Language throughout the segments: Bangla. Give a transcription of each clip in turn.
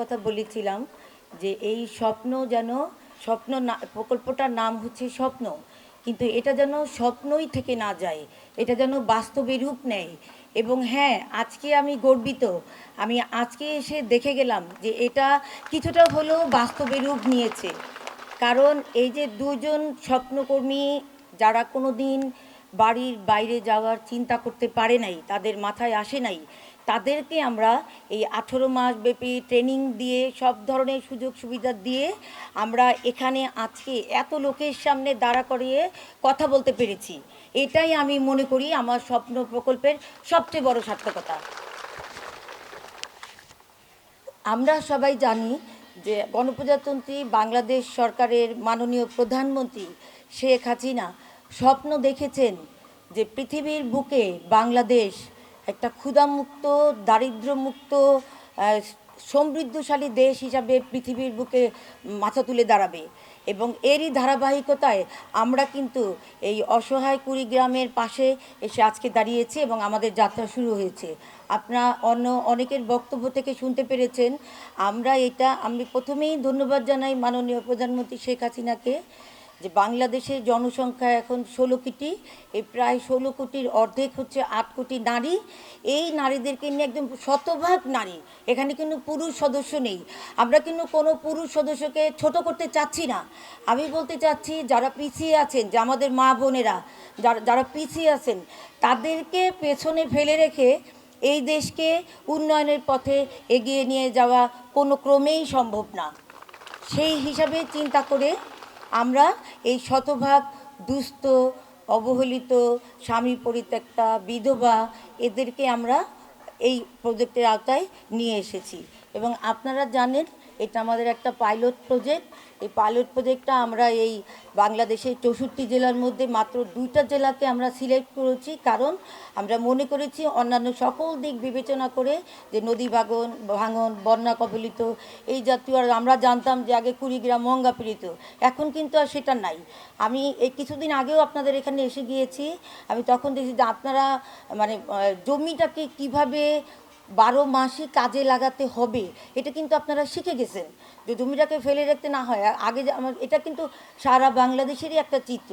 কথা বলেছিলাম যে এই স্বপ্ন যেন স্বপ্ন না, প্রকল্পটার নাম হচ্ছে স্বপ্ন, কিন্তু এটা যেন স্বপ্নই থেকে না যায়, এটা যেন বাস্তবে রূপ নেয়। এবং হ্যাঁ, আজকে আমি গর্বিত, আমি আজকে এসে দেখে গেলাম যে এটা কিছুটা হলেও বাস্তবে রূপ নিয়েছে। কারণ এই যে দুজন স্বপ্নকর্মী যারা কোনো দিন বাড়ির বাইরে যাওয়ার চিন্তা করতে পারে নাই, তাদের মাথায় আসে নাই, তাদেরকে আমরা এই 18 মাস ব্যাপী ট্রেনিং দিয়ে সব ধরনের সুযোগ সুবিধা দিয়ে আমরা এখানে আজকে এত লোকের সামনে দাঁড়া করিয়ে কথা বলতে পেরেছি। এটাই আমি মনে করি আমার স্বপ্ন প্রকল্পের সবচেয়ে বড় সার্থকতা। আমরা সবাই জানি যে গণপ্রজাতন্ত্রী বাংলাদেশ সরকারের মাননীয় প্রধানমন্ত্রী শেখ হাসিনা স্বপ্ন দেখেছেন যে পৃথিবীর বুকে বাংলাদেশ একটা ক্ষুধামুক্ত, দারিদ্র্যমুক্ত, সমৃদ্ধশালী দেশ হিসাবে পৃথিবীর বুকে মাথা তুলে দাঁড়াবে। এবং এরই ধারাবাহিকতায় আমরা কিন্তু এই অসহায় কুড়িগ্রামের পাশে এসে আজকে দাঁড়িয়েছি এবং আমাদের যাত্রা শুরু হয়েছে। আপনারা অনেকের বক্তব্য থেকে শুনতে পেরেছেন। আমি প্রথমেই ধন্যবাদ জানাই মাননীয় প্রধানমন্ত্রী শেখ হাসিনাকে যে বাংলাদেশের জনসংখ্যা এখন 16 কোটি, এই প্রায় 16 কোটির অর্ধেক হচ্ছে 8 কোটি নারী। এই নারীদেরকে নিয়ে একদম শতভাগ নারী, এখানে কিন্তু পুরুষ সদস্য নেই। আমরা কিন্তু কোনো পুরুষ সদস্যকে ছোট করতে চাচ্ছি না। আমি বলতে চাচ্ছি যারা পিছিয়ে আছেন, যে আমাদের মা বোনেরা যারা পিছিয়ে আছেন, তাদেরকে পেছনে ফেলে রেখে এই দেশকে উন্নয়নের পথে এগিয়ে নিয়ে যাওয়া কোনো ক্রমেই সম্ভব না। সেই হিসাবে চিন্তা করে আমরা এই শতভাগ দুস্থ, অবহেলিত, স্বামী পরিত্যক্তা, বিধবা, এদেরকে আমরা এই প্রজেক্টের আওতায় নিয়ে এসেছি। এবং আপনারা জানেন এটা আমাদের একটা পাইলট প্রজেক্ট। এই পাইলট প্রজেক্টটা আমরা এই বাংলাদেশের 64 জেলার মধ্যে মাত্র 2টা জেলাকে আমরা সিলেক্ট করেছি, কারণ আমরা মনে করেছি অন্যান্য সকল দিক বিবেচনা করে যে নদী ভাঙন, বন্যা কবলিত এই জাতীয়, আর আমরা জানতাম যে আগে কুড়িগ্রাম মঙ্গা পীড়িত, এখন কিন্তু আর সেটা নাই। আমি এই কিছুদিন আগেও আপনাদের এখানে এসে গিয়েছি, আমি তখন দেখি যে আপনারা মানে জমিটাকে কিভাবে 12 মাসই কাজে লাগাতে হবে এটা কিন্তু আপনারা শিখে গেছেন, যে জমিটাকে ফেলে রাখতে না হয়। আগে আমার এটা কিন্তু সারা বাংলাদেশেরই একটা চিত্র।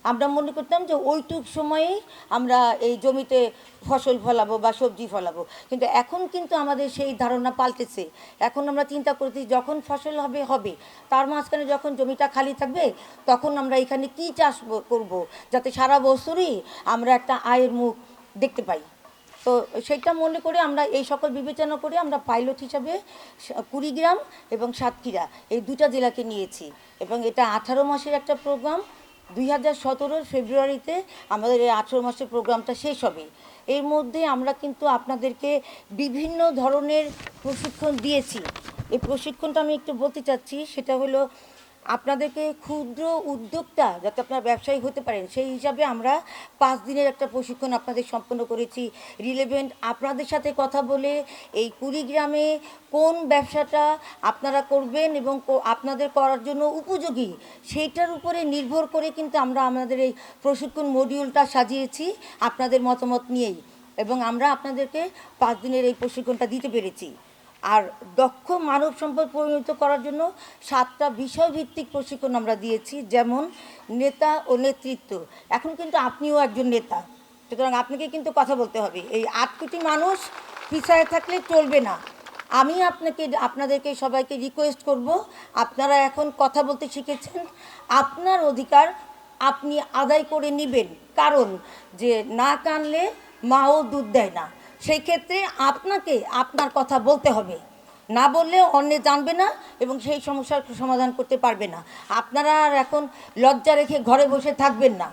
আমরা মনে করতাম যে ওইটুক সময়েই আমরা এই জমিতে ফসল ফলাবো বা সবজি ফলাবো, কিন্তু এখন কিন্তু আমাদের সেই ধারণা পাল্টেছে। এখন আমরা চিন্তা করছি যখন ফসল হবে হবে, তার মাঝখানে যখন জমিটা খালি থাকবে তখন আমরা এখানে কি চাষ করব, যাতে সারা বছরই আমরা একটা আয়ের মুখ দেখতে পাই। তো সেটা মনে করে আমরা এই সকল বিবেচনা করে আমরা পাইলট হিসাবে কুড়িগ্রাম এবং সাতক্ষীরা এই 2টা জেলাকে নিয়েছি। এবং এটা 18 মাসের একটা প্রোগ্রাম। 2017 ফেব্রুয়ারিতে আমাদের এই 18 মাসের প্রোগ্রামটা শেষ হবে। এর মধ্যে আমরা কিন্তু আপনাদেরকে বিভিন্ন ধরনের প্রশিক্ষণ দিয়েছি। এই প্রশিক্ষণটা আমি একটু বলতে চাচ্ছি, সেটা হলো আপনাদেরকে ক্ষুদ্র উদ্যোক্তা যাতে আপনারা ব্যবসায়ী হতে পারেন সেই হিসাবে আমরা 5 দিনের একটা প্রশিক্ষণ আপনাদের সম্পন্ন করেছি। রিলেভেন্ট আপনাদের সাথে কথা বলে এই কুড়িগ্রামে কোন ব্যবসাটা আপনারা করবেন এবং আপনাদের করার জন্য উপযোগী সেইটার উপরে নির্ভর করে কিন্তু আমরা আমাদের এই প্রশিক্ষণ মডিউলটা সাজিয়েছি আপনাদের মতামত নিয়েই। এবং আমরা আপনাদেরকে 5 দিনের এই প্রশিক্ষণটা দিতে পেরেছি। আর দক্ষ মানব সম্পদ পরিণত করার জন্য 7টা বিষয়ভিত্তিক প্রশিক্ষণ আমরা দিয়েছি, যেমন নেতা ও নেতৃত্ব। এখন কিন্তু আপনিও একজন নেতা, সুতরাং আপনাকে কিন্তু কথা বলতে হবে। এই 8 কোটি মানুষ পিছায় থাকলে চলবে না। আমি আপনাদেরকে সবাইকে রিকোয়েস্ট করব, আপনারা এখন কথা বলতে শিখেছেন, আপনার অধিকার আপনি আদায় করে নেবেন। কারণ যে না কানলে মাও দুধ দেয় না, সেই ক্ষেত্রে আপনাকে আপনার কথা বলতে হবে। না বললে অন্যে জানবে না এবং সেই সমস্যার সমাধান করতে পারবে না। আপনারা আর এখন লজ্জা রেখে ঘরে বসে থাকবেন না।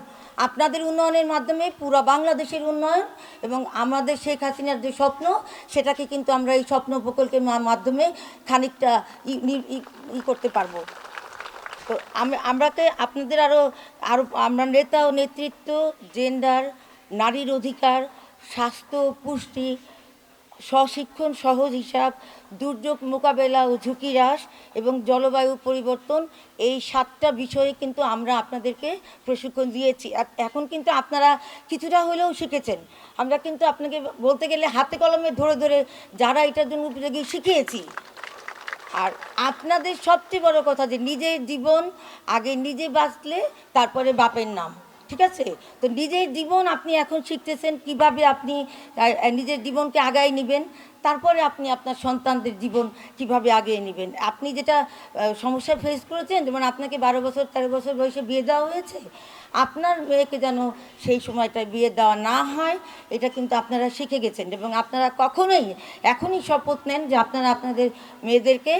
আপনাদের উন্নয়নের মাধ্যমে পুরো বাংলাদেশের উন্নয়ন এবং আমাদের শেখ হাসিনার যে স্বপ্ন, সেটাকে কিন্তু আমরা এই স্বপ্ন প্রকল্পের মাধ্যমে খানিকটা করতে পারবো। তো আপনাদের আরও আমরা নেতা ও নেতৃত্ব, জেন্ডার, নারীর অধিকার, স্বাস্থ্য, পুষ্টি, স্বশিক্ষণ, সহজ হিসাব, দুর্যোগ মোকাবেলা ও ঝুঁকি হ্রাস এবং জলবায়ু পরিবর্তন, এই 7টা বিষয়ে কিন্তু আমরা আপনাদেরকে প্রশিক্ষণ দিয়েছি। এখন কিন্তু আপনারা কিছুটা হলেও শিখেছেন। আমরা কিন্তু আপনাকে বলতে গেলে হাতে কলমে ধরে ধরে যারা এটার জন্য উপযোগী শিখিয়েছি। আর আপনাদের সবচেয়ে বড় কথা যে নিজের জীবন আগে নিজে বাঁচলে তারপরে বাপের নাম, ঠিক আছে? তো নিজের জীবন আপনি এখন শিখতেছেন কিভাবে আপনি নিজের জীবনকে আগায় নেবেন, তারপরে আপনি আপনার সন্তানদের জীবন কিভাবে আগিয়ে নেবেন। আপনি যেটা সমস্যা ফেস করেছেন, যেমন আপনাকে 12 বছর 13 বছর বয়সে বিয়ে দেওয়া হয়েছে, আপনার মেয়েকে যেন সেই সময়টায় বিয়ে দেওয়া না হয়, এটা কিন্তু আপনারা শিখে গেছেন। এবং আপনারা কখনোই এখনই শপথ নেন যে আপনারা আপনাদের মেয়েদেরকে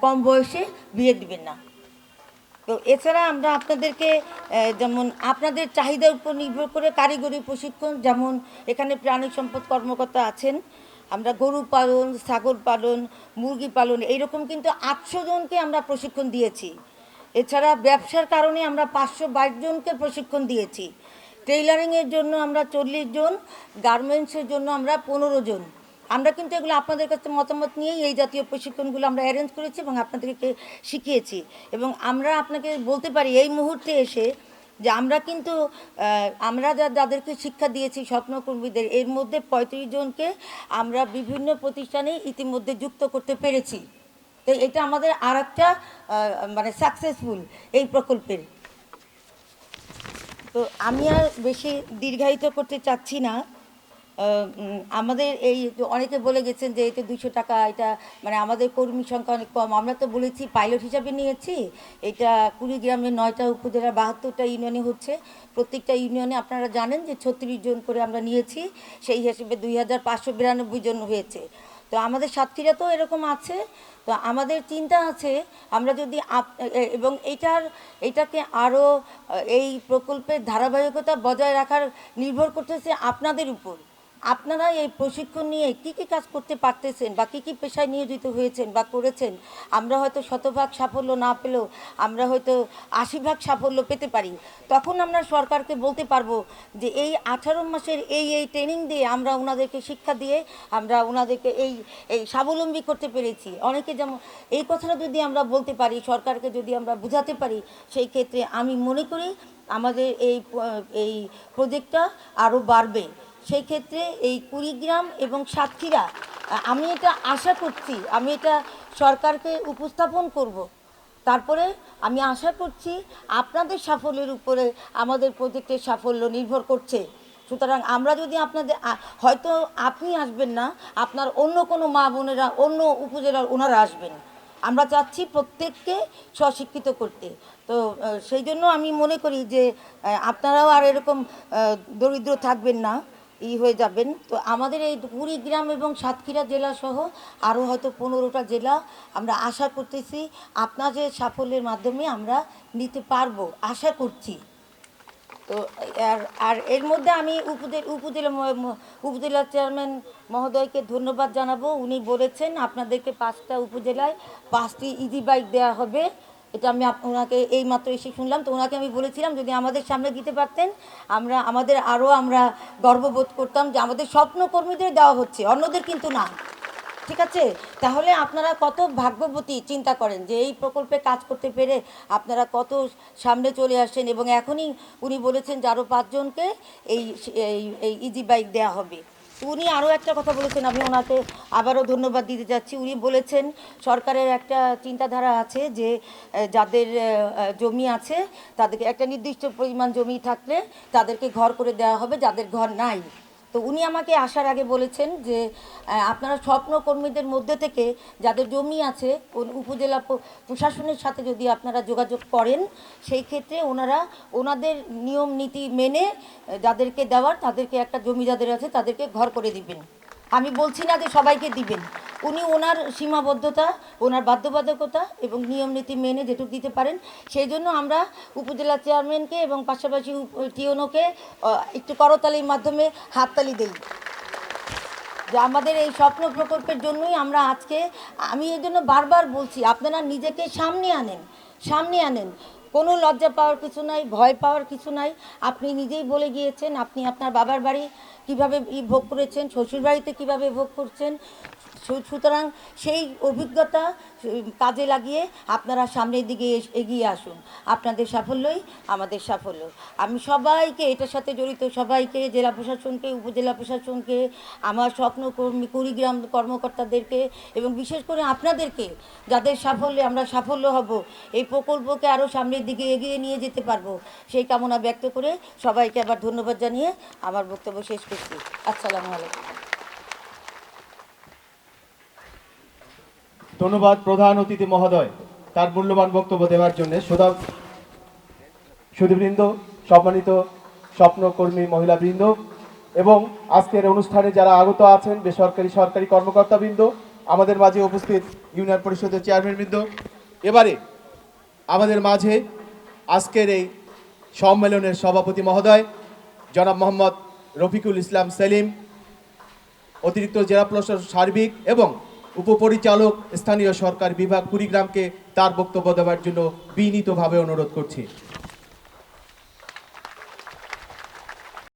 কম বয়সে বিয়ে দিবেন না। তো এছাড়া আমরা আপনাদেরকে যেমন আপনাদের চাহিদার উপর নির্ভর করে কারিগরি প্রশিক্ষণ, যেমন এখানে প্রাণী সম্পদ কর্মকর্তা আছেন, আমরা গরু পালন, ছাগল পালন, মুরগি পালন, এইরকম কিন্তু 800 জনকে আমরা প্রশিক্ষণ দিয়েছি। এছাড়া ব্যবসার কারণে আমরা 522 জনকে প্রশিক্ষণ দিয়েছি। টেইলারিংয়ের জন্য আমরা 40 জন, গার্মেন্টসের জন্য আমরা 15 জন। আমরা কিন্তু এগুলো আপনাদের কাছে মতামত নিয়েই এই জাতীয় প্রশিক্ষণগুলো আমরা অ্যারেঞ্জ করেছি এবং আপনাদেরকে শিখিয়েছি। এবং আমরা আপনাকে বলতে পারি এই মুহূর্তে এসে যে আমরা কিন্তু আমরা যাদেরকে শিক্ষা দিয়েছি স্বপ্নকর্মীদের, এর মধ্যে 35 জনকে আমরা বিভিন্ন প্রতিষ্ঠানে ইতিমধ্যে যুক্ত করতে পেরেছি। তো এটা আমাদের আর একটা মানে সাকসেসফুল এই প্রকল্পের। তো আমি আর বেশি দীর্ঘায়িত করতে চাচ্ছি না। আমাদের এই অনেকে বলে গেছেন যে এতে 200 টাকা, এটা মানে আমাদের কর্মী সংখ্যা অনেক কম। আমরা তো বলেছি পাইলট হিসাবে নিয়েছি, এটা কুড়িগ্রামের 9টা উপজেলার 72টা ইউনিয়নে হচ্ছে। প্রত্যেকটা ইউনিয়নে আপনারা জানেন যে 36 জন করে আমরা নিয়েছি, সেই হিসেবে 2592 জন হয়েছে। তো আমাদের সাতক্ষীরাতেও এরকম আছে। তো আমাদের চিন্তা আছে আমরা যদি এবং এটাকে আরও এই প্রকল্পের ধারাবাহিকতা বজায় রাখার নির্ভর করতেছে আপনাদের উপর। আপনারা এই প্রশিক্ষণ নিয়ে কী কী কাজ করতে পারতেছেন বা কী কী পেশায় নিয়োজিত হয়েছেন বা করেছেন, আমরা হয়তো 100% সাফল্য না পেলেও আমরা হয়তো 80% সাফল্য পেতে পারি। তখন আমরা সরকারকে বলতে পারবো যে এই 18 মাসের এই ট্রেনিং দিয়ে আমরা ওনাদেরকে শিক্ষা দিয়ে আমরা ওনাদেরকে এই স্বাবলম্বী করতে পেরেছি। অনেকে যেমন এই কথাটা যদি আমরা বলতে পারি, সরকারকে যদি আমরা বোঝাতে পারি, সেই ক্ষেত্রে আমি মনে করি আমাদের এই প্রজেক্টটা আরও বাড়বে। সেই ক্ষেত্রে এই কুড়িগ্রাম এবং সাতক্ষীরা, আমি এটা আশা করছি, আমি এটা সরকারকে উপস্থাপন করব। তারপরে আমি আশা করছি আপনাদের সাফল্যের উপরে আমাদের প্রজেক্টের সাফল্য নির্ভর করছে। সুতরাং আমরা যদি আপনাদের হয়তো আপনি আসবেন না, আপনার অন্য কোনো মা বোনেরা অন্য উপজেলার ওনারা আসবেন। আমরা চাচ্ছি প্রত্যেককে স্বশিক্ষিত করতে। তো সেই জন্য আমি মনে করি যে আপনারাও আর এরকম দরিদ্র থাকবেন না, হয়ে যাবেন। তো আমাদের এই কুড়িগ্রাম এবং সাতক্ষীরা জেলা সহ আরও হয়তো 15টা জেলা আমরা আশা করতেছি আপনাদের সাফল্যের মাধ্যমে আমরা নিতে পারবো, আশা করছি। তো আর এর মধ্যে আমি উপজেলা চেয়ারম্যান মহোদয়কে ধন্যবাদ জানাবো। উনি বলেছেন আপনাদেরকে 5টা উপজেলায় 5টি ইজি বাইক দেওয়া হবে। এটা আমি ওনাকে এই মাত্র এসে শুনলাম। তো ওনাকে আমি বলেছিলাম যদি আমাদের সামনে দিতে পারতেন আমরা গর্ববোধ করতাম যে আমাদের স্বপ্নকর্মীদের দেওয়া হচ্ছে, অন্যদের কিন্তু না, ঠিক আছে? তাহলে আপনারা কত ভাগ্যবতী চিন্তা করেন যে এই প্রকল্পে কাজ করতে পেরে আপনারা কত সামনে চলে আসেন। এবং এখনই উনি বলেছেন যে আরও 5 জনকে এই এই ইজি বাইক দেওয়া হবে। উনি আরও একটা কথা বলেছেন, আমি ওনাকে আবারও ধন্যবাদ দিতে যাচ্ছি। উনি বলেছেন সরকারের একটা চিন্তাধারা আছে যে যাদের জমি আছে তাদেরকে একটা নির্দিষ্ট পরিমাণ জমি থাকলে তাদেরকে ঘর করে দেওয়া হবে, যাদের ঘর নাই। তো উনি আমাকে আসার আগে বলেছেন যে আপনারা স্বপ্নকর্মীদের মধ্যে থেকে যাদের জমি আছে উপজেলা প্রশাসনের সাথে যদি আপনারা যোগাযোগ করেন, সেই ক্ষেত্রে ওনাদের নিয়ম নীতি মেনে যাদেরকে দেওয়ার তাদেরকে একটা জমি যাদের আছে তাদেরকে ঘর করে দিবেন। আমি বলছি না যে সবাইকে দিবেন, উনি ওনার সীমাবদ্ধতা, ওনার বাধ্যবাধকতা এবং নিয়ম নীতি মেনে যেটুকু দিতে পারেন, সেই জন্য আমরা উপজেলা চেয়ারম্যানকে এবং পাশাপাশি টিওনোকে একটু করতালির মাধ্যমে হাততালি দিই যে আমাদের এই স্বপ্ন প্রকল্পের জন্যই আমরা আজকে, আমি এই জন্য বারবার বলছি আপনারা নিজেকে সামনে আনেন। কোনো লজ্জা পাওয়ার কিছু নাই, ভয় পাওয়ার কিছু নাই। আপনি নিজেই বলে গিয়েছেন আপনি আপনার বাবার বাড়ি কীভাবে ভোগ করেছেন, শ্বশুরবাড়িতে কীভাবে ভোগ করছেন, সুতরাং সেই অভিজ্ঞতা কাজে লাগিয়ে আপনারা সামনের দিকে এগিয়ে আসুন। আপনাদের সাফল্যই আমাদের সাফল্য। আমি সবাইকে এটার সাথে জড়িত সবাইকে, জেলা প্রশাসনকে, উপজেলা প্রশাসনকে, আমার স্বপ্নকর্মী কুড়িগ্রাম কর্মকর্তাদেরকে এবং বিশেষ করে আপনাদেরকে, যাদের সাফল্যে আমরা সাফল্য হব, এই প্রকল্পকে আরও সামনের দিকে এগিয়ে নিয়ে যেতে পারবো, সেই কামনা ব্যক্ত করে সবাইকে আবার ধন্যবাদ জানিয়ে আমার বক্তব্য শেষ করছি। আসসালামু আলাইকুম। ধন্যবাদ প্রধান অতিথি মহোদয় তার মূল্যবান বক্তব্য দেওয়ার জন্য। সুধীবৃন্দ, সম্মানিত স্বপ্নকর্মী মহিলাবৃন্দ এবং আজকের অনুষ্ঠানে যারা আগত আছেন, বেসরকারি সরকারি কর্মকর্তাবৃন্দ, আমাদের মাঝে উপস্থিত ইউনিয়ন পরিষদের চেয়ারম্যানবৃন্দ, এবারে আমাদের মাঝে আজকের এই সম্মেলনের সভাপতি মহোদয় জনাব মোহাম্মদ রফিকুল ইসলাম সেলিম, অতিরিক্ত জেলা প্রশাসক সার্বিক এবং উপপরিচালক স্থানীয় সরকার বিভাগ কুড়িগ্রামকে তার বক্তব্য দেওয়ার জন্য বিনীতভাবে অনুরোধ করছি।